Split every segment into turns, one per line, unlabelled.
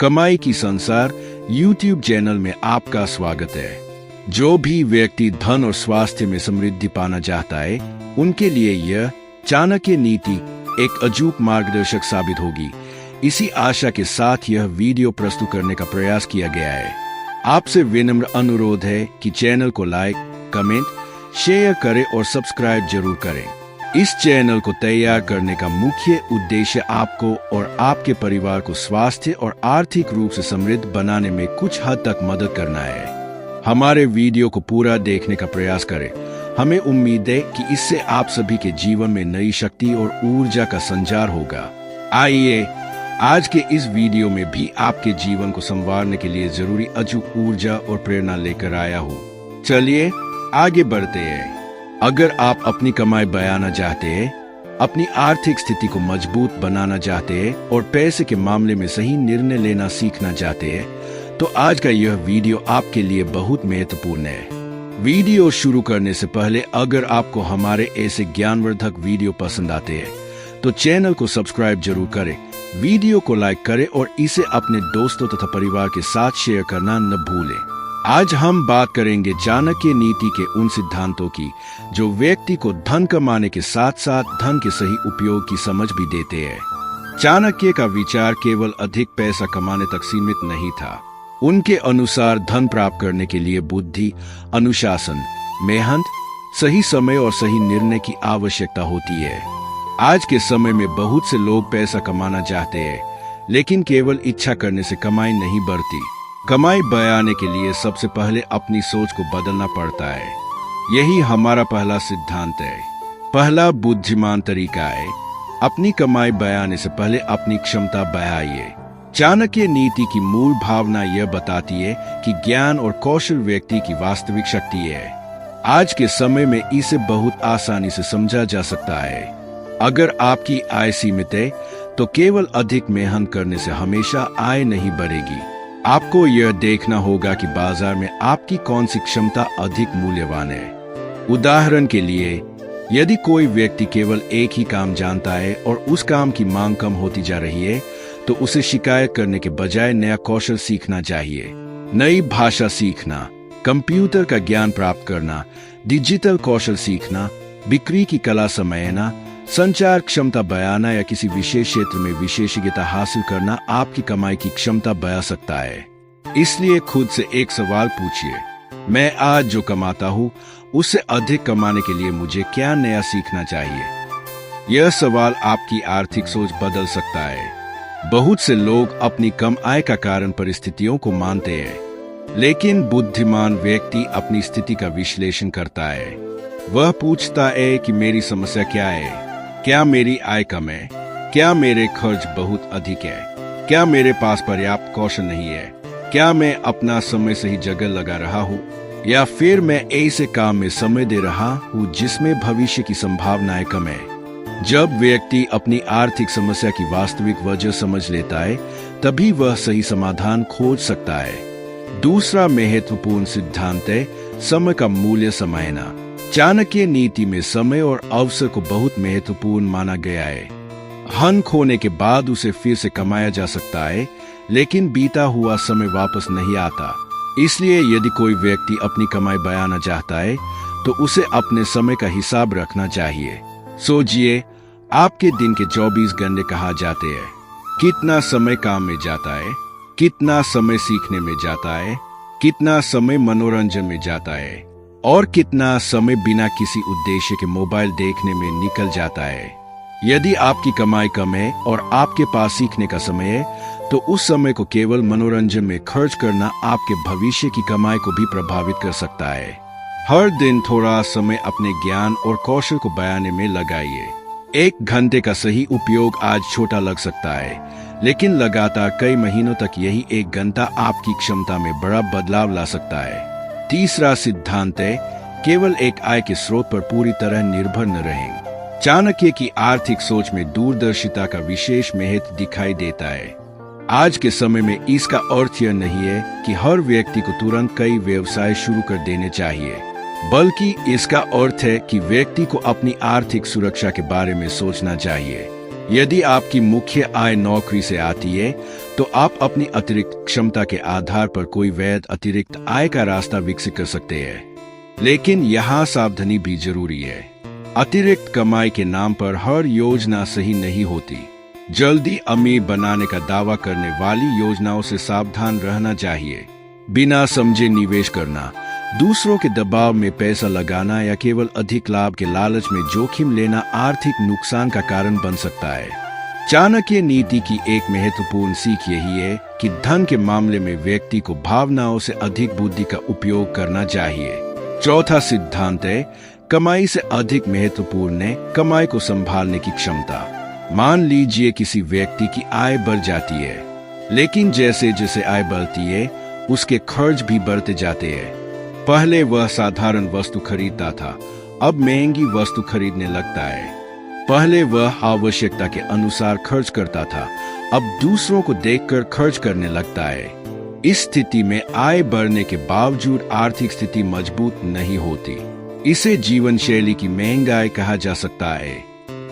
कमाई की संसार YouTube चैनल में आपका स्वागत है। जो भी व्यक्ति धन और स्वास्थ्य में समृद्धि पाना चाहता है, उनके लिए यह चाणक्य नीति एक अचूक मार्गदर्शक साबित होगी। इसी आशा के साथ यह वीडियो प्रस्तुत करने का प्रयास किया गया है। आपसे विनम्र अनुरोध है कि चैनल को लाइक, कमेंट, शेयर करें और सब्सक्राइब जरूर करें। इस चैनल को तैयार करने का मुख्य उद्देश्य आपको और आपके परिवार को स्वास्थ्य और आर्थिक रूप से समृद्ध बनाने में कुछ हद तक मदद करना है। हमारे वीडियो को पूरा देखने का प्रयास करें। हमें उम्मीद है कि इससे आप सभी के जीवन में नई शक्ति और ऊर्जा का संचार होगा। आइए आज के इस वीडियो में भी आपके जीवन को संवारने के लिए जरूरी अचूक ऊर्जा और प्रेरणा लेकर आया हूँ। चलिए आगे बढ़ते हैं। अगर आप अपनी कमाई बढ़ाना चाहते हैं, अपनी आर्थिक स्थिति को मजबूत बनाना चाहते हैं और पैसे के मामले में सही निर्णय लेना सीखना चाहते हैं, तो आज का यह वीडियो आपके लिए बहुत महत्वपूर्ण है। वीडियो शुरू करने से पहले अगर आपको हमारे ऐसे ज्ञानवर्धक वीडियो पसंद आते हैं, तो चैनल को सब्सक्राइब जरूर करें, वीडियो को लाइक करें और इसे अपने दोस्तों तथा परिवार के साथ शेयर करना न भूलें। आज हम बात करेंगे चाणक्य नीति के उन सिद्धांतों की जो व्यक्ति को धन कमाने के साथ साथ धन के सही उपयोग की समझ भी देते हैं। चाणक्य का विचार केवल अधिक पैसा कमाने तक सीमित नहीं था। उनके अनुसार धन प्राप्त करने के लिए बुद्धि, अनुशासन, मेहनत, सही समय और सही निर्णय की आवश्यकता होती है। आज के समय में बहुत से लोग पैसा कमाना चाहते हैं, लेकिन केवल इच्छा करने से कमाई नहीं बढ़ती। कमाई बढ़ाने के लिए सबसे पहले अपनी सोच को बदलना पड़ता है। यही हमारा पहला सिद्धांत है। पहला बुद्धिमान तरीका है, अपनी कमाई बढ़ाने से पहले अपनी क्षमता बढ़ाइए। चाणक्य नीति की मूल भावना यह बताती है कि ज्ञान और कौशल व्यक्ति की वास्तविक शक्ति है। आज के समय में इसे बहुत आसानी से समझा जा सकता है। अगर आपकी आय सीमित है, तो केवल अधिक मेहनत करने से हमेशा आय नहीं बढ़ेगी। आपको यह देखना होगा कि बाजार में आपकी कौन सी क्षमता अधिक मूल्यवान है। उदाहरण के लिए, यदि कोई व्यक्ति केवल एक ही काम जानता है और उस काम की मांग कम होती जा रही है, तो उसे शिकायत करने के बजाय नया कौशल सीखना चाहिए। नई भाषा सीखना, कंप्यूटर का ज्ञान प्राप्त करना, डिजिटल कौशल सीखना, बिक्री की कला समझना, संचार क्षमता बढ़ाना या किसी विशेष क्षेत्र में विशेषज्ञता हासिल करना आपकी कमाई की क्षमता बढ़ा सकता है। इसलिए खुद से एक सवाल पूछिए, मैं आज जो कमाता हूँ उससे अधिक कमाने के लिए मुझे क्या नया सीखना चाहिए? यह सवाल आपकी आर्थिक सोच बदल सकता है। बहुत से लोग अपनी कम आय का कारण परिस्थितियों को मानते हैं, लेकिन बुद्धिमान व्यक्ति अपनी स्थिति का विश्लेषण करता है। वह पूछता है कि मेरी समस्या क्या है? क्या मेरी आय कम है? क्या मेरे खर्च बहुत अधिक है? क्या मेरे पास पर्याप्त कौशल नहीं है? क्या मैं अपना समय सही जगह लगा रहा हूँ, या फिर मैं ऐसे काम में समय दे रहा हूँ जिसमें भविष्य की संभावनाएं कम है? जब व्यक्ति अपनी आर्थिक समस्या की वास्तविक वजह समझ लेता है, तभी वह सही समाधान खोज सकता है। दूसरा महत्वपूर्ण सिद्धांत है समय का मूल्य समझना। चाणक्य नीति में समय और अवसर को बहुत महत्वपूर्ण माना गया है। धन खोने के बाद उसे फिर से कमाया जा सकता है, लेकिन बीता हुआ समय वापस नहीं आता। इसलिए यदि कोई व्यक्ति अपनी कमाई बढ़ाना चाहता है, तो उसे अपने समय का हिसाब रखना चाहिए। सोचिए, आपके दिन के 24 घंटे कहाँ जाते हैं? कितना समय काम में जाता है? कितना समय सीखने में जाता है? कितना समय मनोरंजन में जाता है? और कितना समय बिना किसी उद्देश्य के मोबाइल देखने में निकल जाता है? यदि आपकी कमाई कम है और आपके पास सीखने का समय है, तो उस समय को केवल मनोरंजन में खर्च करना आपके भविष्य की कमाई को भी प्रभावित कर सकता है। हर दिन थोड़ा समय अपने ज्ञान और कौशल को बढ़ाने में लगाइए। 1 घंटे का सही उपयोग आज छोटा लग सकता है, लेकिन लगातार कई महीनों तक यही 1 घंटा आपकी क्षमता में बड़ा बदलाव ला सकता है। तीसरा सिद्धांत है, केवल एक आय के स्रोत पर पूरी तरह निर्भर न रहें। चाणक्य की आर्थिक सोच में दूरदर्शिता का विशेष महत्व दिखाई देता है। आज के समय में इसका अर्थ यह नहीं है कि हर व्यक्ति को तुरंत कई व्यवसाय शुरू कर देने चाहिए, बल्कि इसका अर्थ है कि व्यक्ति को अपनी आर्थिक सुरक्षा के बारे में सोचना चाहिए। यदि आपकी मुख्य आय नौकरी से आती है, तो आप अपनी अतिरिक्त क्षमता के आधार पर कोई वैध अतिरिक्त आय का रास्ता विकसित कर सकते हैं। लेकिन यहाँ सावधानी भी जरूरी है। अतिरिक्त कमाई के नाम पर हर योजना सही नहीं होती। जल्दी अमीर बनाने का दावा करने वाली योजनाओं से सावधान रहना चाहिए। बिना समझे निवेश करना, दूसरों के दबाव में पैसा लगाना या केवल अधिक लाभ के लालच में जोखिम लेना आर्थिक नुकसान का कारण बन सकता है। चाणक्य नीति की एक महत्वपूर्ण सीख यही है कि धन के मामले में व्यक्ति को भावनाओं से अधिक बुद्धि का उपयोग करना चाहिए। चौथा सिद्धांत है, कमाई से अधिक महत्वपूर्ण है कमाई को संभालने की क्षमता। मान लीजिए किसी व्यक्ति की आय बढ़ जाती है, लेकिन जैसे जैसे आय बढ़ती है उसके खर्च भी बढ़ते जाते हैं। पहले वह साधारण वस्तु खरीदता था, अब महंगी वस्तु खरीदने लगता है। पहले वह आवश्यकता के अनुसार खर्च करता था, अब दूसरों को देखकर खर्च करने लगता है। इस स्थिति में आय बढ़ने के बावजूद आर्थिक स्थिति मजबूत नहीं होती। इसे जीवन शैली की महंगाई कहा जा सकता है।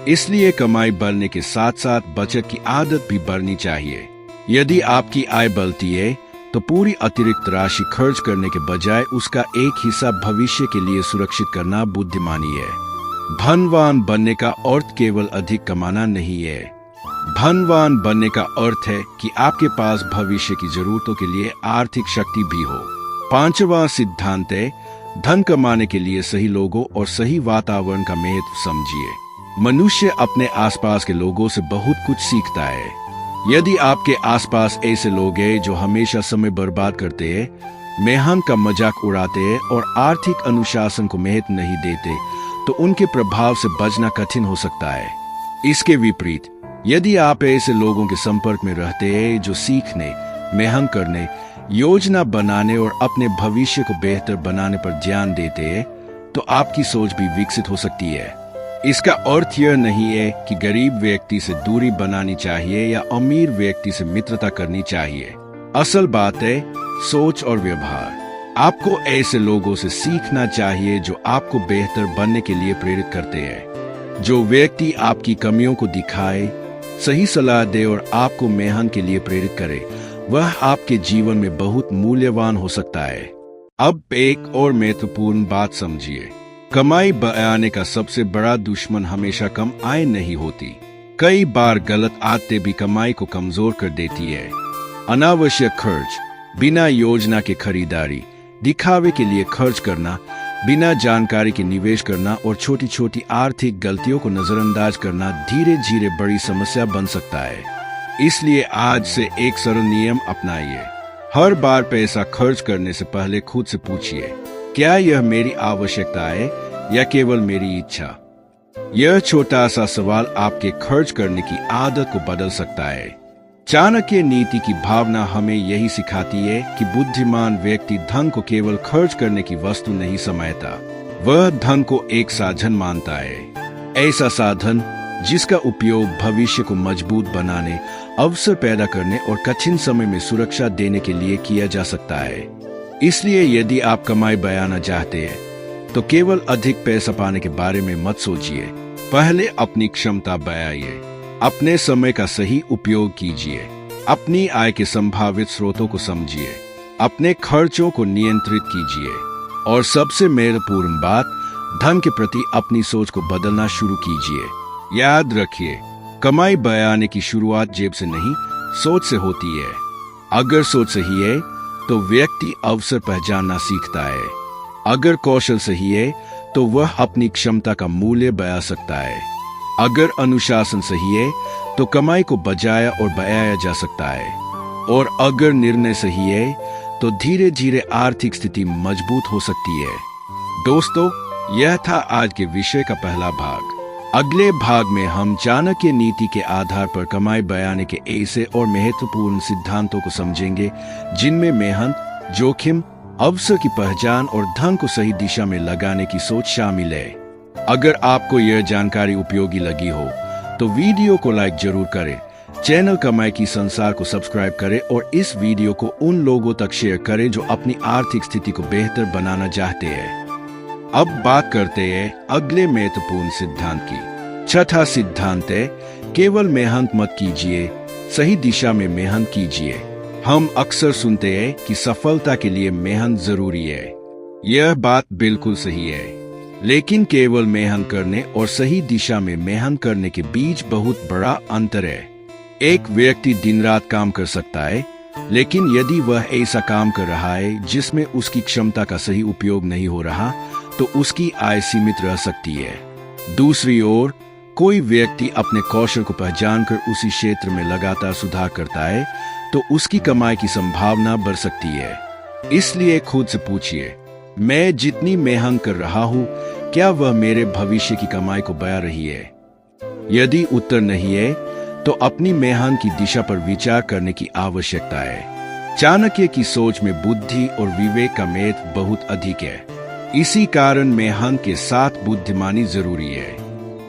इसलिए कमाई बढ़ने के साथ साथ बचत की आदत भी बढ़नी चाहिए। यदि आपकी आय बढ़ती है तो पूरी अतिरिक्त राशि खर्च करने के बजाय उसका एक हिस्सा भविष्य के लिए सुरक्षित करना बुद्धिमानी है। धनवान बनने का अर्थ केवल अधिक कमाना नहीं है। धनवान बनने का अर्थ है कि आपके पास भविष्य की जरूरतों के लिए आर्थिक शक्ति भी हो। पांचवा सिद्धांत है, धन कमाने के लिए सही लोगों और सही वातावरण का महत्व समझिए। मनुष्य अपने आसपास के लोगों से बहुत कुछ सीखता है। यदि आपके आसपास ऐसे लोग हैं जो हमेशा समय बर्बाद करते हैं, मेहनत का मजाक उड़ाते हैं और आर्थिक अनुशासन को महत्व नहीं देते, तो उनके प्रभाव से बचना कठिन हो सकता है। इसके विपरीत, यदि आप ऐसे लोगों के संपर्क में रहते हैं जो सीखने, मेहनत करने, योजना बनाने और अपने भविष्य को बेहतर बनाने पर ध्यान देते हैं, तो आपकी सोच भी विकसित हो सकती है। इसका अर्थ यह नहीं है कि गरीब व्यक्ति से दूरी बनानी चाहिए या अमीर व्यक्ति से मित्रता करनी चाहिए। असल बात है सोच और व्यवहार। आपको ऐसे लोगों से सीखना चाहिए जो आपको बेहतर बनने के लिए प्रेरित करते हैं। जो व्यक्ति आपकी कमियों को दिखाए, सही सलाह दे और आपको मेहनत के लिए प्रेरित करे, वह आपके जीवन में बहुत मूल्यवान हो सकता है। अब एक और महत्वपूर्ण बात समझिए। कमाई बढ़ाने का सबसे बड़ा दुश्मन हमेशा कम आय नहीं होती। कई बार गलत आदतें भी कमाई को कमजोर कर देती है। अनावश्यक खर्च, बिना योजना के खरीदारी, दिखावे के लिए खर्च करना, बिना जानकारी के निवेश करना और छोटी छोटी आर्थिक गलतियों को नजरअंदाज करना धीरे धीरे बड़ी समस्या बन सकता है। इसलिए आज से एक सरल नियम अपनाइए। हर बार पैसा खर्च करने से पहले खुद से पूछिए, क्या यह मेरी आवश्यकता है या केवल मेरी इच्छा? यह छोटा सा सवाल आपके खर्च करने की आदत को बदल सकता है। चाणक्य नीति की भावना हमें यही सिखाती है कि बुद्धिमान व्यक्ति धन को केवल खर्च करने की वस्तु नहीं समझता, वह धन को एक साधन मानता है। ऐसा साधन जिसका उपयोग भविष्य को मजबूत बनाने, अवसर पैदा करने और कठिन समय में सुरक्षा देने के लिए किया जा सकता है। इसलिए यदि आप कमाई बढ़ाना चाहते हैं तो केवल अधिक पैसा पाने के बारे में मत सोचिए। पहले अपनी क्षमता बढ़ाइए, अपने समय का सही उपयोग कीजिए, अपनी आय के संभावित स्रोतों को समझिए, अपने खर्चों को नियंत्रित कीजिए और सबसे महत्वपूर्ण बात, धन के प्रति अपनी सोच को बदलना शुरू कीजिए। याद रखिए, कमाई बढ़ाने की शुरुआत जेब से नहीं, सोच से होती है। अगर सोच सही है तो व्यक्ति अवसर पहचानना सीखता है। अगर कौशल सही है तो वह अपनी क्षमता का मूल्य बढ़ा सकता है। अगर अनुशासन सही है तो कमाई को बचाया और बढ़ाया जा सकता है। और अगर निर्णय सही है तो धीरे धीरे आर्थिक स्थिति मजबूत हो सकती है। दोस्तों, यह था आज के विषय का पहला भाग। अगले भाग में हम चाणक्य नीति के आधार पर कमाई बढ़ाने के ऐसे और महत्वपूर्ण सिद्धांतों को समझेंगे जिनमें मेहनत, जोखिम, अवसर की पहचान और धन को सही दिशा में लगाने की सोच शामिल है। अगर आपको यह जानकारी उपयोगी लगी हो तो वीडियो को लाइक जरूर करें, चैनल कमाई की संसार को सब्सक्राइब करें और इस वीडियो को उन लोगों तक शेयर करें जो अपनी आर्थिक स्थिति को बेहतर बनाना चाहते हैं। अब बात करते हैं अगले महत्वपूर्ण सिद्धांत की। छठा सिद्धांत है, केवल मेहनत मत कीजिए, सही दिशा में मेहनत कीजिए। हम अक्सर सुनते हैं कि सफलता के लिए मेहनत जरूरी है। यह बात बिल्कुल सही है, लेकिन केवल मेहनत करने और सही दिशा में मेहनत करने के बीच बहुत बड़ा अंतर है। एक व्यक्ति दिन रात काम कर सकता है, लेकिन यदि वह ऐसा काम कर रहा है जिसमें उसकी क्षमता का सही उपयोग नहीं हो रहा, तो उसकी आय सीमित रह सकती है। दूसरी ओर, कोई व्यक्ति अपने कौशल को पहचानकर उसी क्षेत्र में लगातार सुधार करता है, तो उसकी कमाई की संभावना बढ़ सकती है। इसलिए खुद से पूछिए, मैं जितनी मेहनत कर रहा हूँ, क्या वह मेरे भविष्य की कमाई को बढ़ा रही है? यदि उत्तर नहीं है, तो अपनी मेहनत की दिशा पर विचार करने की आवश्यकता है। चाणक्य की सोच में बुद्धि और विवेक का महत्व बहुत अधिक है। इसी कारण मेहनत के साथ बुद्धिमानी जरूरी है।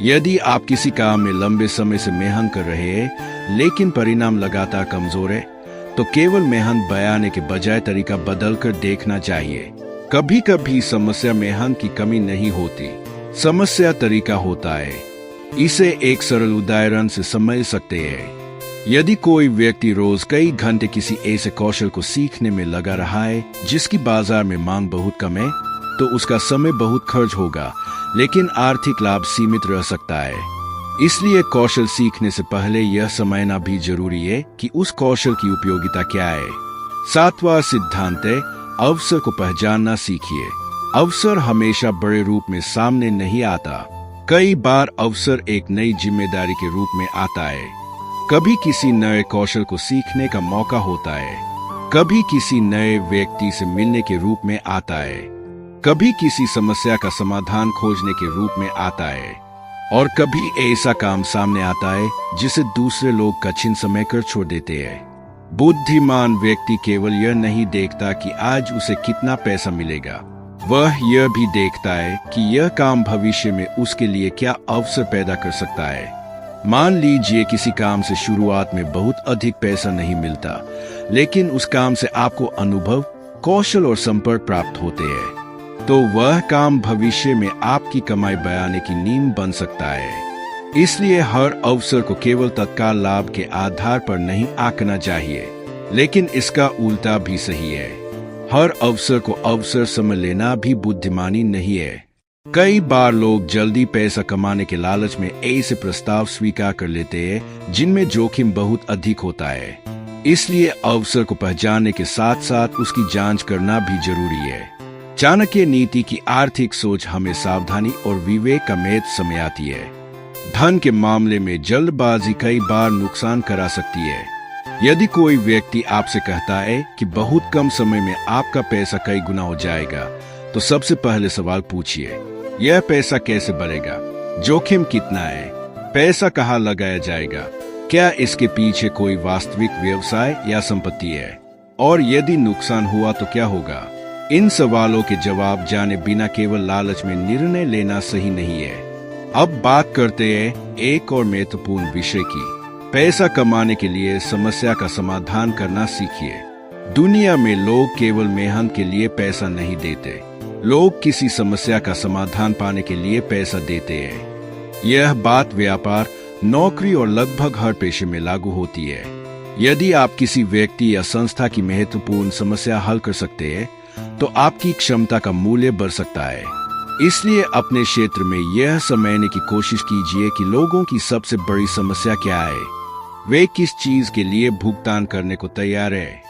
यदि आप किसी काम में लंबे समय से मेहनत कर रहे हैं, लेकिन परिणाम लगातार कमजोर है, तो केवल मेहनत बढ़ाने के बजाय तरीका बदलकर देखना चाहिए। कभी कभी समस्या मेहनत की कमी नहीं होती, समस्या तरीका होता है। इसे एक सरल उदाहरण से समझ सकते हैं। यदि कोई व्यक्ति रोज कई घंटे किसी ऐसे कौशल को सीखने में लगा रहा है जिसकी बाजार में मांग बहुत कम है, तो उसका समय बहुत खर्च होगा, लेकिन आर्थिक लाभ सीमित रह सकता है। इसलिए कौशल सीखने से पहले यह समझना भी जरूरी है कि उस कौशल की उपयोगिता क्या है। 7वां सिद्धांत है, अवसर को पहचानना सीखिए। अवसर हमेशा बड़े रूप में सामने नहीं आता। कई बार अवसर एक नई जिम्मेदारी के रूप में आता है। कभी किसी नए कौशल को सीखने का मौका होता है, कभी किसी नए व्यक्ति से मिलने के रूप में आता है, कभी किसी समस्या का समाधान खोजने के रूप में आता है, और कभी ऐसा काम सामने आता है जिसे दूसरे लोग कठिन समय कर छोड़ देते हैं। बुद्धिमान व्यक्ति केवल यह नहीं देखता कि आज उसे कितना पैसा मिलेगा, वह यह भी देखता है कि यह काम भविष्य में उसके लिए क्या अवसर पैदा कर सकता है। मान लीजिए किसी काम से शुरुआत में बहुत अधिक पैसा नहीं मिलता, लेकिन उस काम से आपको अनुभव, कौशल और संपर्क प्राप्त होते हैं, तो वह काम भविष्य में आपकी कमाई बढ़ाने की नींव बन सकता है। इसलिए हर अवसर को केवल तत्काल लाभ के आधार पर नहीं आंकना चाहिए, लेकिन इसका उल्टा भी सही है। हर अवसर को अवसर समझ लेना भी बुद्धिमानी नहीं है। कई बार लोग जल्दी पैसा कमाने के लालच में ऐसे प्रस्ताव स्वीकार कर लेते हैं जिनमें जोखिम बहुत अधिक होता है। इसलिए अवसर को पहचानने के साथ साथ उसकी जांच करना भी जरूरी है। चाणक्य नीति की आर्थिक सोच हमें सावधानी और विवेक का महत्व समझ आती है। धन के मामले में जल्दबाजी कई बार नुकसान करा सकती है। यदि कोई व्यक्ति आपसे कहता है कि बहुत कम समय में आपका पैसा कई गुना हो जाएगा, तो सबसे पहले सवाल पूछिए, यह पैसा कैसे बढ़ेगा? जोखिम कितना है? पैसा कहाँ लगाया जाएगा? क्या इसके पीछे कोई वास्तविक व्यवसाय या संपत्ति है? और यदि नुकसान हुआ तो क्या होगा? इन सवालों के जवाब जाने बिना केवल लालच में निर्णय लेना सही नहीं है। अब बात करते हैं एक और महत्वपूर्ण विषय की। पैसा कमाने के लिए समस्या का समाधान करना सीखिए। दुनिया में लोग केवल मेहनत के लिए पैसा नहीं देते, लोग किसी समस्या का समाधान पाने के लिए पैसा देते हैं। यह बात व्यापार, नौकरी और लगभग हर पेशे में लागू होती है। यदि आप किसी व्यक्ति या संस्था की महत्वपूर्ण समस्या हल कर सकते हैं, तो आपकी क्षमता का मूल्य बढ़ सकता है। इसलिए अपने क्षेत्र में यह समझने की कोशिश कीजिए कि लोगों की सबसे बड़ी समस्या क्या है, वे किस चीज के लिए भुगतान करने को तैयार है,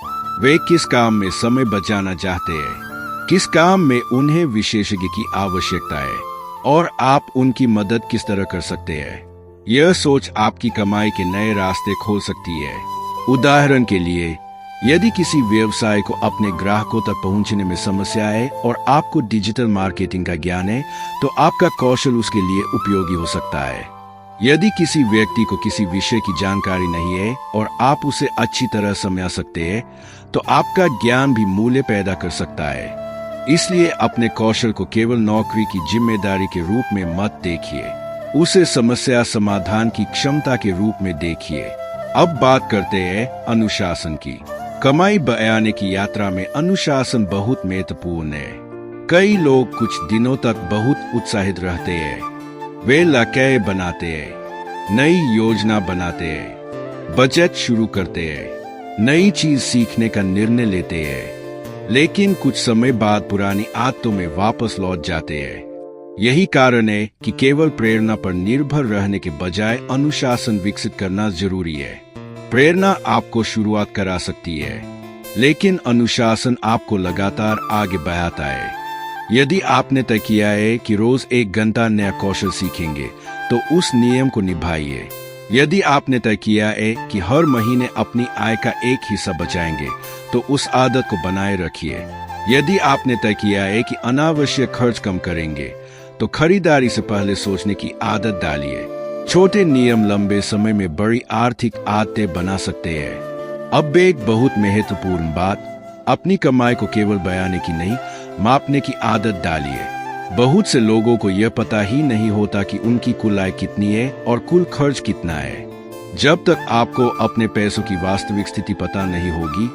वे किस काम में समय बचाना चाहते हैं, किस काम में उन्हें विशेषज्ञ की आवश्यकता है, और आप उनकी मदद किस तरह कर सकते हैं। यह सोच आपकी कमाई के नए रास्ते खोल सकती है। उदाहरण के लिए, यदि किसी व्यवसाय को अपने ग्राहकों तक पहुंचने में समस्या है और आपको डिजिटल मार्केटिंग का ज्ञान है, तो आपका कौशल उसके लिए उपयोगी हो सकता है। यदि किसी व्यक्ति को किसी विषय की जानकारी नहीं है और आप उसे अच्छी तरह समझा सकते हैं, तो आपका ज्ञान भी मूल्य पैदा कर सकता है। इसलिए अपने कौशल को केवल नौकरी की जिम्मेदारी के रूप में मत देखिए, उसे समस्या समाधान की क्षमता के रूप में देखिए। अब बात करते हैं अनुशासन की। कमाई बढ़ाने की यात्रा में अनुशासन बहुत महत्वपूर्ण है। कई लोग कुछ दिनों तक बहुत उत्साहित रहते हैं, वे लक्ष्य बनाते हैं, नई योजना बनाते हैं, बचत शुरू करते हैं, नई चीज सीखने का निर्णय लेते हैं, लेकिन कुछ समय बाद पुरानी आदतों में वापस लौट जाते हैं। यही कारण है कि केवल प्रेरणा पर निर्भर रहने के बजाय अनुशासन विकसित करना जरूरी है। प्रेरणा आपको शुरुआत करा सकती है, लेकिन अनुशासन आपको लगातार आगे बढ़ाता है। यदि आपने तय किया है कि रोज 1 घंटा नया कौशल सीखेंगे, तो उस नियम को निभाइए। यदि आपने तय किया है कि हर महीने अपनी आय का एक हिस्सा बचाएंगे, तो उस आदत को बनाए रखिए। यदि आपने तय किया है कि अनावश्यक खर्च कम करेंगे, तो खरीदारी से पहले सोचने की आदत डालिए। छोटे नियम लंबे समय में बड़ी आर्थिक आदतें बना सकते हैं। अब एक बहुत महत्वपूर्ण बात, अपनी कमाई को केवल बयाने की नहीं, मापने की आदत डालिए। बहुत से लोगों को यह पता ही नहीं होता कि उनकी कुल आय कितनी है और कुल खर्च कितना है। जब तक आपको अपने पैसों की वास्तविक स्थिति पता नहीं होगी,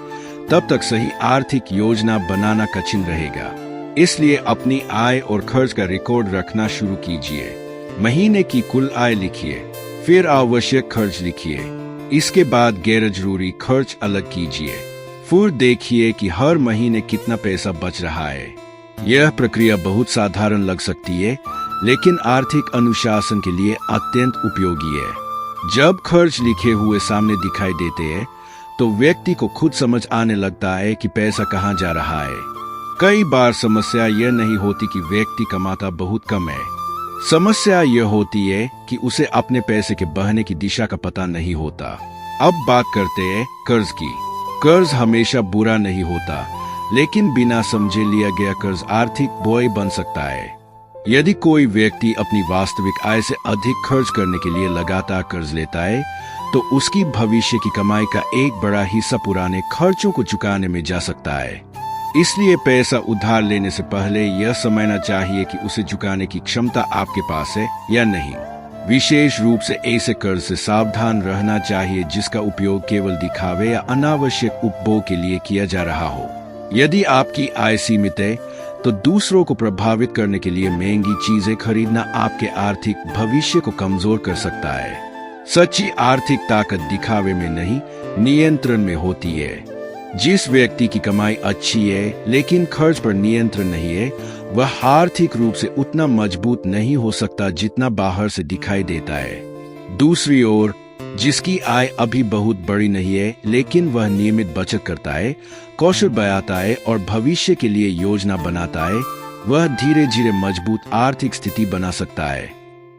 तब तक सही आर्थिक योजना बनाना कठिन रहेगा। इसलिए अपनी आय और खर्च का रिकॉर्ड रखना शुरू कीजिए। महीने की कुल आय लिखिए, फिर आवश्यक खर्च लिखिए। इसके बाद गैर जरूरी खर्च अलग कीजिए। फिर देखिए कि हर महीने कितना पैसा बच रहा है। यह प्रक्रिया बहुत साधारण लग सकती है, लेकिन आर्थिक अनुशासन के लिए अत्यंत उपयोगी है। जब खर्च लिखे हुए सामने दिखाई देते हैं, तो व्यक्ति को खुद समझ आने लगता है कि पैसा कहाँ जा रहा है। कई बार समस्या यह नहीं होती कि व्यक्ति कमाता बहुत कम है। समस्या यह होती है कि उसे अपने पैसे के बहने की दिशा का पता नहीं होता। अब बात करते हैं कर्ज की। कर्ज हमेशा बुरा नहीं होता, लेकिन बिना समझे लिया गया कर्ज आर्थिक बोझ बन सकता है। यदि कोई व्यक्ति अपनी वास्तविक आय से अधिक खर्च करने के लिए लगातार कर्ज लेता है, तो उसकी भविष्य की कमाई का एक बड़ा हिस्सा पुराने खर्चों को चुकाने में जा सकता है। इसलिए पैसा उधार लेने से पहले यह समझना चाहिए कि उसे चुकाने की क्षमता आपके पास है या नहीं। विशेष रूप से ऐसे कर्ज से सावधान रहना चाहिए जिसका उपयोग केवल दिखावे या अनावश्यक उपभोग के लिए किया जा रहा हो। यदि आपकी आय सीमित है, तो दूसरों को प्रभावित करने के लिए महंगी चीजें खरीदना आपके आर्थिक भविष्य को कमजोर कर सकता है। सच्ची आर्थिक ताकत दिखावे में नहीं, नियंत्रण में होती है। जिस व्यक्ति की कमाई अच्छी है लेकिन खर्च पर नियंत्रण नहीं है, वह आर्थिक रूप से उतना मजबूत नहीं हो सकता जितना बाहर से दिखाई देता है। दूसरी ओर, जिसकी आय अभी बहुत बड़ी नहीं है लेकिन वह नियमित बचत करता है, कौशल बढ़ाता है और भविष्य के लिए योजना बनाता है, वह धीरे धीरे मजबूत आर्थिक स्थिति बना सकता है।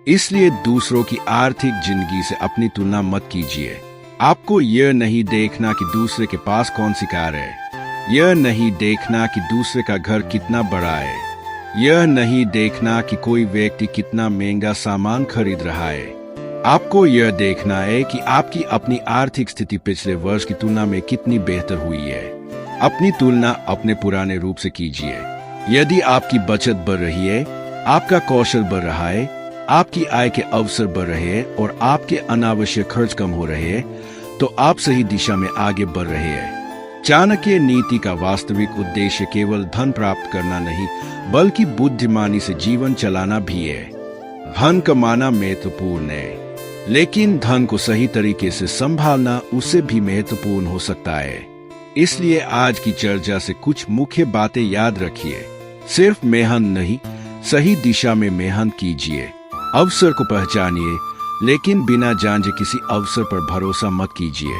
इसलिए दूसरों की आर्थिक जिंदगी से अपनी तुलना मत कीजिए। आपको यह नहीं देखना कि दूसरे के पास कौन सी कार है, यह नहीं देखना कि दूसरे का घर कितना बड़ा है, यह नहीं देखना कि कोई व्यक्ति कितना महंगा सामान खरीद रहा है। आपको यह देखना है कि आपकी अपनी आर्थिक स्थिति पिछले वर्ष की तुलना में कितनी बेहतर हुई है। अपनी तुलना अपने पुराने रूप से कीजिए। यदि आपकी बचत बढ़ रही है, आपका कौशल बढ़ रहा है, आपकी आय के अवसर बढ़ रहे हैं और आपके अनावश्यक खर्च कम हो रहे हैं, तो आप सही दिशा में आगे बढ़ रहे हैं। चाणक्य नीति का वास्तविक उद्देश्य केवल धन प्राप्त करना नहीं, बल्कि बुद्धिमानी से जीवन चलाना भी है। धन कमाना महत्वपूर्ण है, लेकिन धन को सही तरीके से संभालना उससे भी महत्वपूर्ण हो सकता है। इसलिए आज की चर्चा से कुछ मुख्य बातें याद रखिए। सिर्फ मेहनत नहीं, सही दिशा में मेहनत कीजिए। अवसर को पहचानिए, लेकिन बिना जांचे किसी अवसर पर भरोसा मत कीजिए।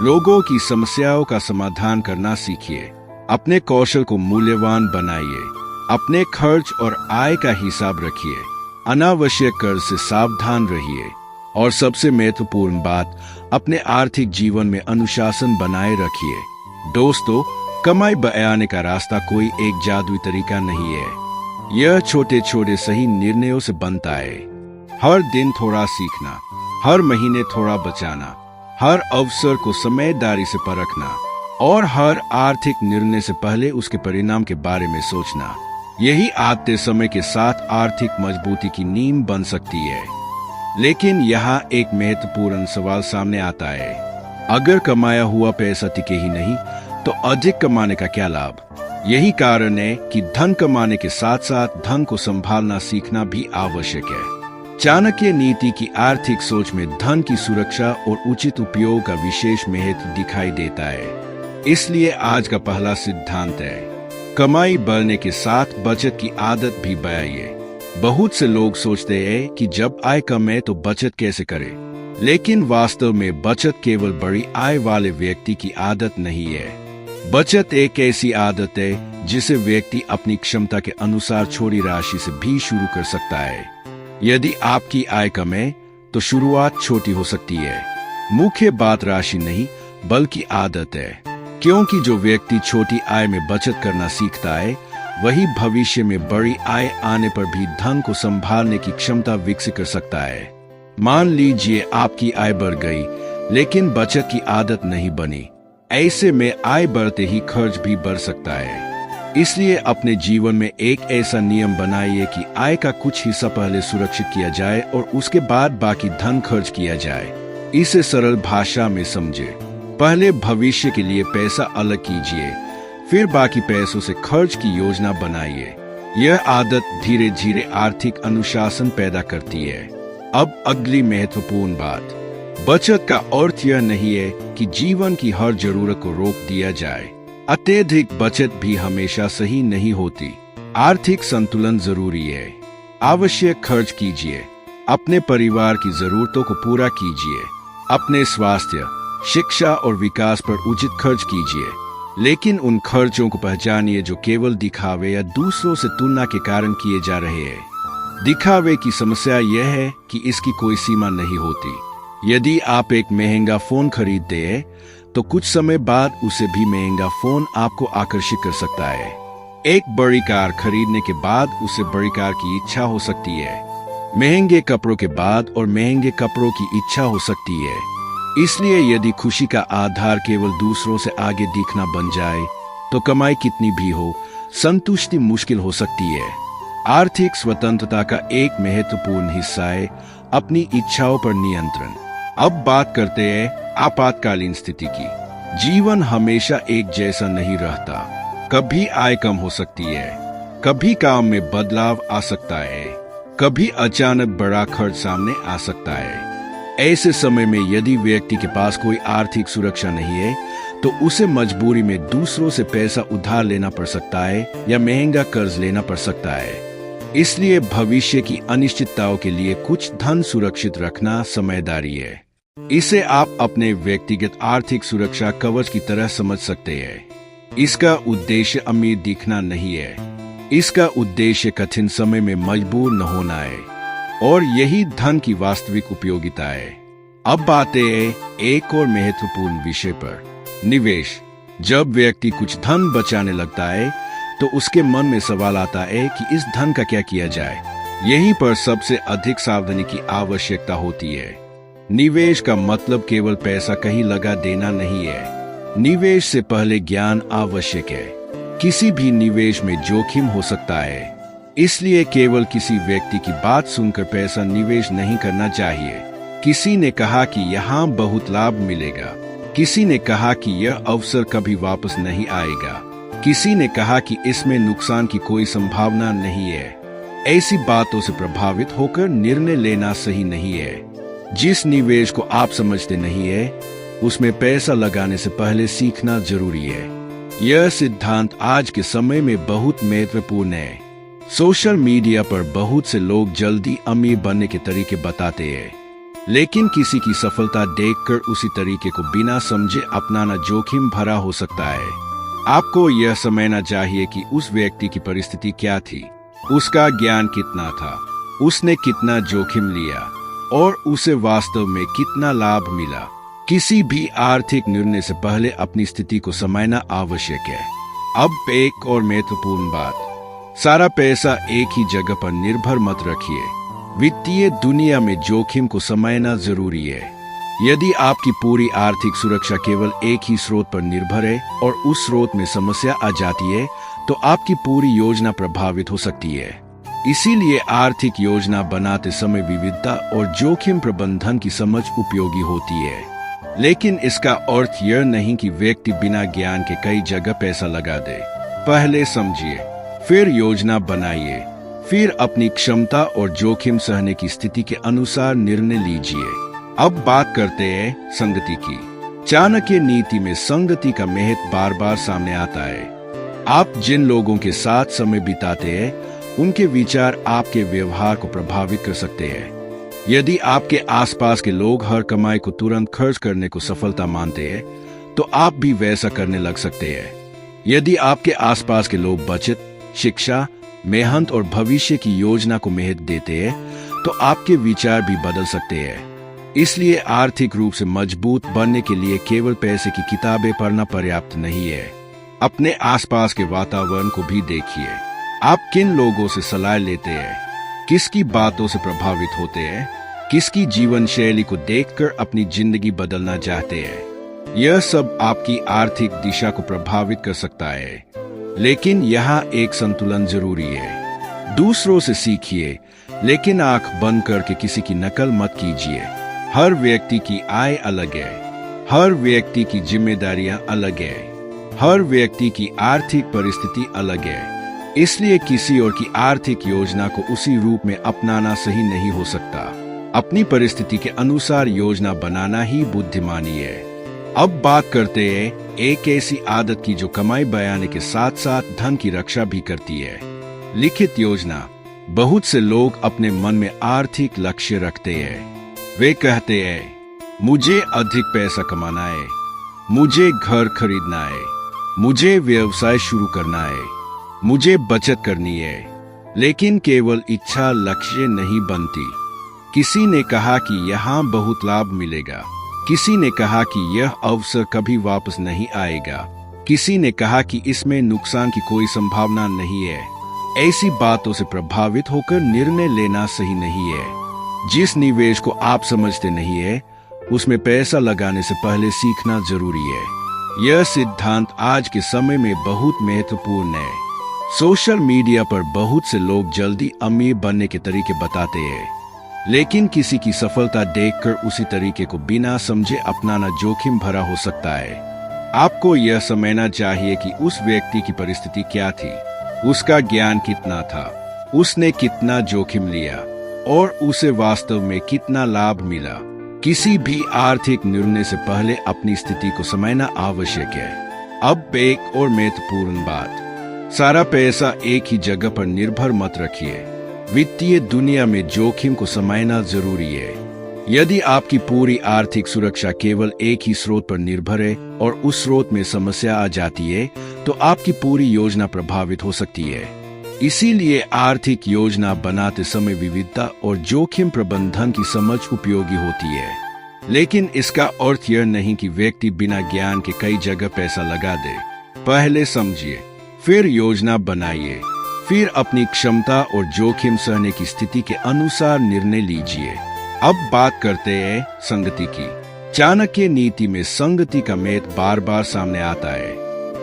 लोगों की समस्याओं का समाधान करना सीखिए। अपने कौशल को मूल्यवान बनाइए। अपने खर्च और आय का हिसाब रखिए। अनावश्यक कर्ज से सावधान रहिए। और सबसे महत्वपूर्ण बात, अपने आर्थिक जीवन में अनुशासन बनाए रखिए। दोस्तों, कमाई बढ़ाने का रास्ता कोई एक जादुई तरीका नहीं है। यह छोटे छोटे सही निर्णयों से बनता है। हर दिन थोड़ा सीखना, हर महीने थोड़ा बचाना, हर अवसर को समझदारी से परखना और हर आर्थिक निर्णय से पहले उसके परिणाम के बारे में सोचना। यही आते समय के साथ आर्थिक मजबूती की नींव बन सकती है। लेकिन यहाँ एक महत्वपूर्ण सवाल सामने आता है। अगर कमाया हुआ पैसा टिके ही नहीं, तो अधिक कमाने का क्या लाभ? यही कारण है कि धन कमाने के साथ साथ धन को संभालना सीखना भी आवश्यक है। चाणक्य नीति की आर्थिक सोच में धन की सुरक्षा और उचित उपयोग का विशेष महत्व दिखाई देता है। इसलिए आज का पहला सिद्धांत है, कमाई बढ़ने के साथ बचत की आदत भी बढ़ाइए। बहुत से लोग सोचते हैं कि जब आय कम है तो बचत कैसे करें, लेकिन वास्तव में बचत केवल बड़ी आय वाले व्यक्ति की आदत नहीं है। बचत एक ऐसी आदत है जिसे व्यक्ति अपनी क्षमता के अनुसार छोटी राशि से भी शुरू कर सकता है। यदि आपकी आय कम है तो शुरुआत छोटी हो सकती है। मुख्य बात राशि नहीं बल्कि आदत है, क्योंकि जो व्यक्ति छोटी आय में बचत करना सीखता है वही भविष्य में बड़ी आय आने पर भी धन को संभालने की क्षमता विकसित कर सकता है। मान लीजिए आपकी आय बढ़ गई लेकिन बचत की आदत नहीं बनी। ऐसे में आय बढ़ते ही खर्च भी बढ़ सकता है। इसलिए अपने जीवन में एक ऐसा नियम बनाइए कि आय का कुछ हिस्सा पहले सुरक्षित किया जाए और उसके बाद बाकी धन खर्च किया जाए। इसे सरल भाषा में समझे। पहले भविष्य के लिए पैसा अलग कीजिए, फिर बाकी पैसों से खर्च की योजना बनाइए। यह आदत धीरे धीरे आर्थिक अनुशासन पैदा करती है। अब अगली महत्वपूर्ण बात, बचत का अर्थ यह नहीं है कि जीवन की हर जरूरत को रोक दिया जाए। अत्यधिक बचत भी हमेशा सही नहीं होती। आर्थिक संतुलन जरूरी है। आवश्यक खर्च कीजिए, अपने परिवार की जरूरतों को पूरा कीजिए, अपने स्वास्थ्य, शिक्षा और विकास पर उचित खर्च कीजिए, लेकिन उन खर्चों को पहचानिए जो केवल दिखावे या दूसरों से तुलना के कारण किए जा रहे हैं। दिखावे की समस्या यह है कि इसकी कोई सीमा नहीं होती। यदि आप एक महंगा फोन खरीदते हैं तो कुछ समय बाद उसे भी महंगा फोन आपको आकर्षित कर सकता है। एक बड़ी कार खरीदने के बाद उसे बड़ी कार की इच्छा हो सकती है। महंगे कपड़ों के बाद और महंगे कपड़ों की इच्छा हो सकती है। इसलिए यदि खुशी का आधार केवल दूसरों से आगे दिखना बन जाए तो कमाई कितनी भी हो, संतुष्टि मुश्किल हो सकती है। आर्थिक स्वतंत्रता का एक महत्वपूर्ण हिस्सा है अपनी इच्छाओं पर नियंत्रण। अब बात करते हैं आपातकालीन स्थिति की। जीवन हमेशा एक जैसा नहीं रहता। कभी आय कम हो सकती है, कभी काम में बदलाव आ सकता है, कभी अचानक बड़ा खर्च सामने आ सकता है। ऐसे समय में यदि व्यक्ति के पास कोई आर्थिक सुरक्षा नहीं है तो उसे मजबूरी में दूसरों से पैसा उधार लेना पड़ सकता है या महंगा कर्ज लेना पड़ सकता है। इसलिए भविष्य की अनिश्चितताओं के लिए कुछ धन सुरक्षित रखना समझदारी है। इसे आप अपने व्यक्तिगत आर्थिक सुरक्षा कवच की तरह समझ सकते हैं। इसका उद्देश्य अमीर दिखना नहीं है, इसका उद्देश्य कठिन समय में मजबूर न होना है, और यही धन की वास्तविक उपयोगिता है। अब आते हैं एक और महत्वपूर्ण विषय पर, निवेश। जब व्यक्ति कुछ धन बचाने लगता है तो उसके मन में सवाल आता है कि इस धन का क्या किया जाए। यहीं पर सबसे अधिक सावधानी की आवश्यकता होती है। निवेश का मतलब केवल पैसा कहीं लगा देना नहीं है। निवेश से पहले ज्ञान आवश्यक है। किसी भी निवेश में जोखिम हो सकता है, इसलिए केवल किसी व्यक्ति की बात सुनकर पैसा निवेश नहीं करना चाहिए। किसी ने कहा कि यहाँ बहुत लाभ मिलेगा, किसी ने कहा कि यह अवसर कभी वापस नहीं आएगा, किसी ने कहा कि इसमें नुकसान की कोई संभावना नहीं है। ऐसी बातों से प्रभावित होकर निर्णय लेना सही नहीं है। जिस निवेश को आप समझते नहीं है उसमें पैसा लगाने से पहले सीखना जरूरी है। यह सिद्धांत आज के समय में बहुत महत्वपूर्ण है। सोशल मीडिया पर बहुत से लोग जल्दी अमीर बनने के तरीके बताते हैं, लेकिन किसी की सफलता देखकर उसी तरीके को बिना समझे अपनाना जोखिम भरा हो सकता है। आपको यह समझना चाहिए कि उस व्यक्ति की परिस्थिति क्या थी, उसका ज्ञान कितना था, उसने कितना जोखिम लिया और उसे वास्तव में कितना लाभ मिला। किसी भी आर्थिक निर्णय से पहले अपनी स्थिति को समझना आवश्यक है। अब एक और महत्वपूर्ण बात, सारा पैसा एक ही जगह पर निर्भर मत रखिए। वित्तीय दुनिया में जोखिम को समझना जरूरी है। यदि आपकी पूरी आर्थिक सुरक्षा केवल एक ही स्रोत पर निर्भर है और उस स्रोत में समस्या आ जाती है तो आपकी पूरी योजना प्रभावित हो सकती है। इसीलिए आर्थिक योजना बनाते समय विविधता और जोखिम प्रबंधन की समझ उपयोगी होती है। लेकिन इसका अर्थ यह नहीं कि व्यक्ति बिना ज्ञान के कई जगह पैसा लगा दे। पहले समझिए, फिर योजना बनाइए, फिर अपनी क्षमता और जोखिम सहने की स्थिति के अनुसार निर्णय लीजिए। अब बात करते हैं संगति की। चाणक्य नीति में संगति का महत्व बार बार सामने आता है। आप जिन लोगों के साथ समय बिताते हैं, उनके विचार आपके व्यवहार को प्रभावित कर सकते हैं। यदि आपके आसपास के लोग हर कमाई को तुरंत खर्च करने को सफलता मानते हैं, तो आप भी वैसा करने लग सकते हैं। यदि आपके आसपास के लोग बचत, शिक्षा, मेहनत और भविष्य की योजना को महत्व देते हैं, तो आपके विचार भी बदल सकते हैं। इसलिए आर्थिक रूप से मजबूत बनने के लिए केवल पैसे की किताबें पढ़ना पर्याप्त नहीं है। अपने आसपास के वातावरण को भी देखिए। आप किन लोगों से सलाह लेते हैं, किसकी बातों से प्रभावित होते हैं, किसकी जीवन शैली को देखकर अपनी जिंदगी बदलना चाहते हैं। यह सब आपकी आर्थिक दिशा को प्रभावित कर सकता है। लेकिन यहाँ एक संतुलन जरूरी है। दूसरों से सीखिए, लेकिन आंख बंद करके किसी की नकल मत कीजिए। हर व्यक्ति की आय अलग है, हर व्यक्ति की जिम्मेदारियां अलग है, हर व्यक्ति की आर्थिक परिस्थिति अलग है। इसलिए किसी और की आर्थिक योजना को उसी रूप में अपनाना सही नहीं हो सकता। अपनी परिस्थिति के अनुसार योजना बनाना ही बुद्धिमानी है। अब बात करते हैं एक ऐसी आदत की जो कमाई बयाने के साथ साथ धन की रक्षा भी करती है, लिखित योजना। बहुत से लोग अपने मन में आर्थिक लक्ष्य रखते हैं। वे कहते हैं, मुझे अधिक पैसा कमाना है, मुझे घर खरीदना है, मुझे व्यवसाय शुरू करना है, मुझे बचत करनी है। लेकिन केवल इच्छा लक्ष्य नहीं बनती। किसी ने कहा कि यहाँ बहुत लाभ मिलेगा, किसी ने कहा कि यह अवसर कभी वापस नहीं आएगा, किसी ने कहा कि इसमें नुकसान की कोई संभावना नहीं है। ऐसी बातों से प्रभावित होकर निर्णय लेना सही नहीं है। जिस निवेश को आप समझते नहीं है, उसमें पैसा लगाने से पहले सीखना जरूरी है। यह सिद्धांत आज के समय में बहुत महत्वपूर्ण है। सोशल मीडिया पर बहुत से लोग जल्दी अमीर बनने के तरीके बताते हैं, लेकिन किसी की सफलता देखकर उसी तरीके को बिना समझे अपनाना जोखिम भरा हो सकता है। आपको यह समझना चाहिए कि उस व्यक्ति की परिस्थिति क्या थी, उसका ज्ञान कितना था, उसने कितना जोखिम लिया और उसे वास्तव में कितना लाभ मिला। किसी भी आर्थिक निर्णय से पहले अपनी स्थिति को समझना आवश्यक है। अब एक और महत्वपूर्ण बात, सारा पैसा एक ही जगह पर निर्भर मत रखिए। वित्तीय दुनिया में जोखिम को समझना जरूरी है। यदि आपकी पूरी आर्थिक सुरक्षा केवल एक ही स्रोत पर निर्भर है और उस स्रोत में समस्या आ जाती है, तो आपकी पूरी योजना प्रभावित हो सकती है। इसीलिए आर्थिक योजना बनाते समय विविधता और जोखिम प्रबंधन की समझ उपयोगी होती है। लेकिन इसका अर्थ यह नहीं कि व्यक्ति बिना ज्ञान के कई जगह पैसा लगा दे। पहले समझिए, फिर योजना बनाइए, फिर अपनी क्षमता और जोखिम सहने की स्थिति के अनुसार निर्णय लीजिए। अब बात करते हैं संगति की। चाणक्य नीति में संगति का महत्व बार बार सामने आता है।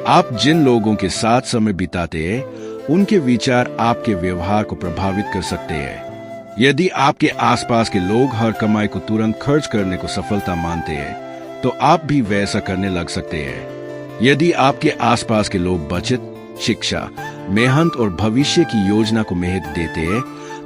आप जिन लोगों के साथ समय बिताते हैं, उनके विचार आपके व्यवहार को प्रभावित कर सकते हैं। यदि आपके आसपास के लोग हर कमाई को तुरंत खर्च करने को सफलता मानते हैं, तो आप भी वैसा करने लग सकते हैं। यदि आपके आसपास के लोग बचत, शिक्षा, मेहनत और भविष्य की योजना को महत्व देते हैं,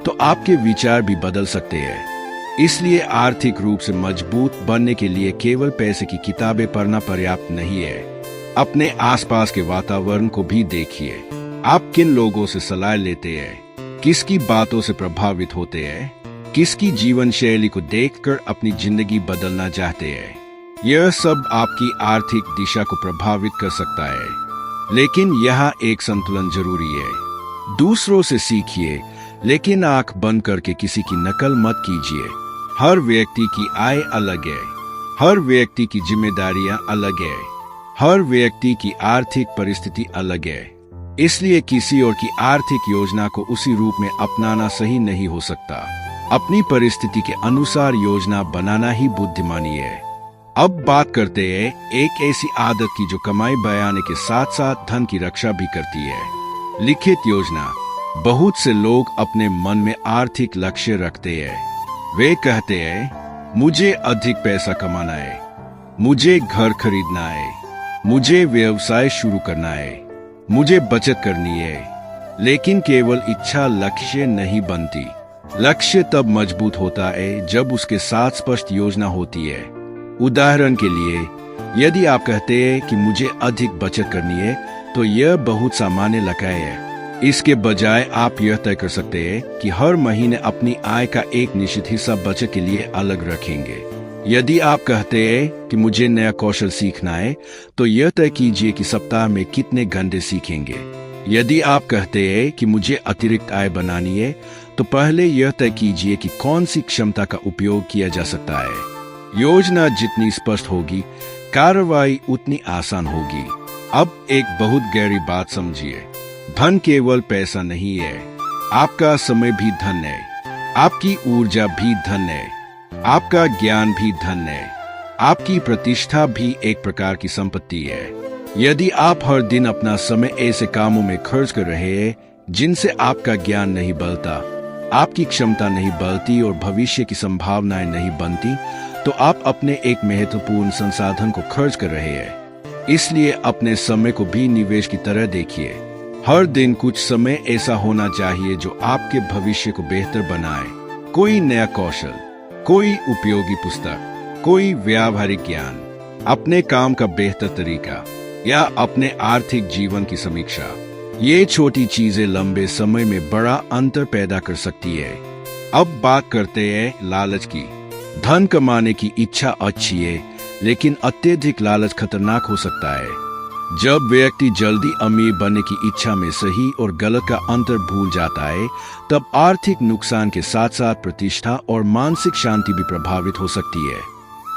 तो आपके विचार भी बदल सकते हैं। इसलिए आर्थिक रूप से मजबूत बनने के लिए केवल पैसे की किताबें पढ़ना पर्याप्त नहीं है। अपने आसपास के वातावरण को भी देखिए। आप किन लोगों से सलाह लेते हैं, किसकी बातों से प्रभावित होते हैं, किसकी जीवन शैली को देखकर अपनी जिंदगी बदलना चाहते हैं। यह सब आपकी आर्थिक दिशा को प्रभावित कर सकता है। लेकिन यहाँ एक संतुलन जरूरी है। दूसरों से सीखिए, लेकिन आंख बंद करके किसी की नकल मत कीजिए। हर व्यक्ति की आय अलग है, हर व्यक्ति की जिम्मेदारियां अलग है, हर व्यक्ति की आर्थिक परिस्थिति अलग है। इसलिए किसी और की आर्थिक योजना को उसी रूप में अपनाना सही नहीं हो सकता। अपनी परिस्थिति के अनुसार योजना बनाना ही बुद्धिमानी है। अब बात करते हैं एक ऐसी आदत की जो कमाई बयाने के साथ साथ धन की रक्षा भी करती है, लिखित योजना। बहुत से लोग अपने मन में आर्थिक लक्ष्य रखते हैं। वे कहते हैं, मुझे अधिक पैसा कमाना है, मुझे घर खरीदना है, मुझे व्यवसाय शुरू करना है, मुझे बचत करनी है। लेकिन केवल इच्छा लक्ष्य नहीं बनती। लक्ष्य तब मजबूत होता है जब उसके साथ स्पष्ट योजना होती है। उदाहरण के लिए, यदि आप कहते हैं कि मुझे अधिक बचत करनी है, तो यह बहुत सामान्य लक्ष्य है। इसके बजाय आप यह तय कर सकते हैं कि हर महीने अपनी आय का एक निश्चित हिस्सा बचत के लिए अलग रखेंगे। यदि आप कहते हैं कि मुझे नया कौशल सीखना है, तो यह तय कीजिए कि सप्ताह में कितने घंटे सीखेंगे। यदि आप कहते हैं कि मुझे अतिरिक्त आय बनानी है, तो पहले यह तय कीजिए कि कौन सी क्षमता का उपयोग किया जा सकता है। योजना जितनी स्पष्ट होगी, कार्रवाई उतनी आसान होगी। अब एक बहुत गहरी बात समझिए। धन केवल पैसा नहीं है, आपका समय भी धन है, आपकी ऊर्जा भी धन है, आपका ज्ञान भी धन है, आपकी प्रतिष्ठा भी एक प्रकार की संपत्ति है। यदि आप हर दिन अपना समय ऐसे कामों में खर्च कर रहे हैं जिनसे आपका ज्ञान नहीं बढ़ता, आपकी क्षमता नहीं बढ़ती और भविष्य की संभावनाएं नहीं बनती, तो आप अपने एक महत्वपूर्ण संसाधन को खर्च कर रहे हैं। इसलिए अपने समय को भी निवेश की तरह देखिए। हर दिन कुछ समय ऐसा होना चाहिए जो आपके भविष्य को बेहतर बनाए। कोई नया कौशल, कोई उपयोगी पुस्तक, कोई व्यावहारिक ज्ञान, अपने काम का बेहतर तरीका या अपने आर्थिक जीवन की समीक्षा। ये छोटी चीजें लंबे समय में बड़ा अंतर पैदा कर सकती है। अब बात करते हैं लालच की। धन कमाने की इच्छा अच्छी है, लेकिन अत्यधिक लालच खतरनाक हो सकता है। जब व्यक्ति जल्दी अमीर बनने की इच्छा में सही और गलत का अंतर भूल जाता है, तब आर्थिक नुकसान के साथ साथ प्रतिष्ठा और मानसिक शांति भी प्रभावित हो सकती है।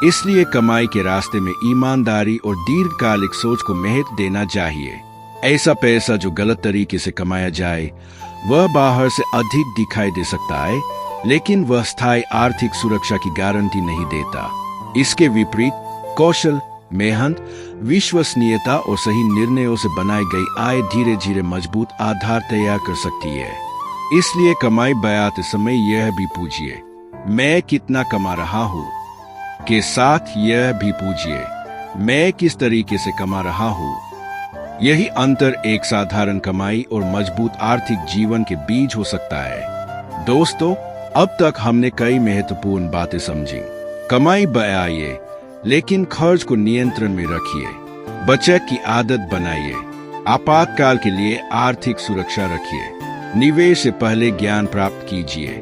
इसलिए कमाई के रास्ते में ईमानदारी और दीर्घकालिक सोच को महत्व देना चाहिए। ऐसा पैसा जो गलत तरीके से कमाया जाए, वह बाहर से अधिक दिखाई दे सकता है, लेकिन वह स्थायी आर्थिक सुरक्षा की गारंटी नहीं देता। इसके विपरीत कौशल, मेहनत, विश्वसनीयता और सही निर्णयों से बनाई गई आय धीरे धीरे मजबूत आधार तैयार कर सकती है। इसलिए कमाई बढ़ाते समय यह भी पूछिए, मैं कितना कमा रहा हूँ, के साथ यह भी पूछिए, मैं किस तरीके से कमा रहा हूँ। यही अंतर एक साधारण कमाई और मजबूत आर्थिक जीवन के बीच हो सकता है। दोस्तों, अब तक हमने कई महत्वपूर्ण बातें समझी। कमाई बढ़ाइए, लेकिन खर्च को नियंत्रण में रखिए। बचत की आदत बनाइए। आपातकाल के लिए आर्थिक सुरक्षा रखिए। निवेश से पहले ज्ञान प्राप्त कीजिए।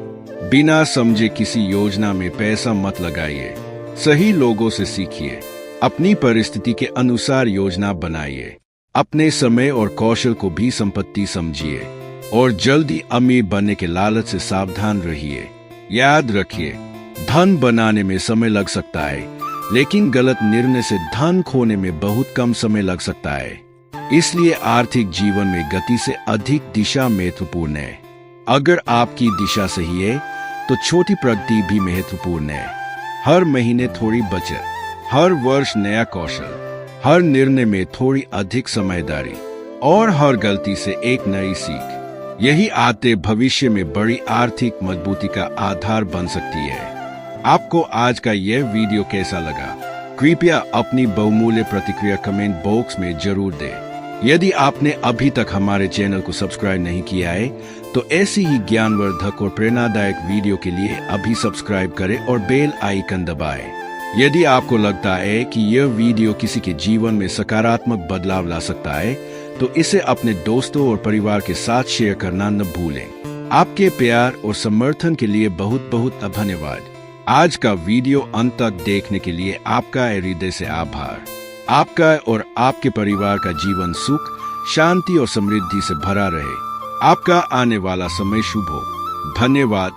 बिना समझे किसी योजना में पैसा मत लगाइए। सही लोगों से सीखिए। अपनी परिस्थिति के अनुसार योजना बनाइए। अपने समय और कौशल को भी संपत्ति समझिए और जल्दी अमीर बनने के लालच से सावधान रहिए। याद रखिए, धन बनाने में समय लग सकता है, लेकिन गलत निर्णय से धन खोने में बहुत कम समय लग सकता है। इसलिए आर्थिक जीवन में गति से अधिक दिशा महत्वपूर्ण है। अगर आपकी दिशा सही है, तो छोटी प्रगति भी महत्वपूर्ण है। हर महीने थोड़ी बचत, हर वर्ष नया कौशल, हर निर्णय में थोड़ी अधिक समझदारी और हर गलती से एक नई सीख। यही आदतें भविष्य में बड़ी आर्थिक मजबूती का आधार बन सकती है। आपको आज का यह वीडियो कैसा लगा? कृपया अपनी बहुमूल्य प्रतिक्रिया कमेंट बॉक्स में जरूर दें। यदि आपने अभी तक हमारे चैनल को सब्सक्राइब नहीं किया है, तो ऐसी ही ज्ञानवर्धक और प्रेरणादायक वीडियो के लिए अभी सब्सक्राइब करें और बेल आइकन दबाएं। यदि आपको लगता है कि यह वीडियो किसी के जीवन में सकारात्मक बदलाव ला सकता है, तो इसे अपने दोस्तों और परिवार के साथ शेयर करना न भूलें। आपके प्यार और समर्थन के लिए बहुत बहुत धन्यवाद। आज का वीडियो अंत तक देखने के लिए आपका हृदय से आभार। आपका और आपके परिवार का जीवन सुख, शांति और समृद्धि से भरा रहे। आपका आने वाला समय शुभ हो। धन्यवाद।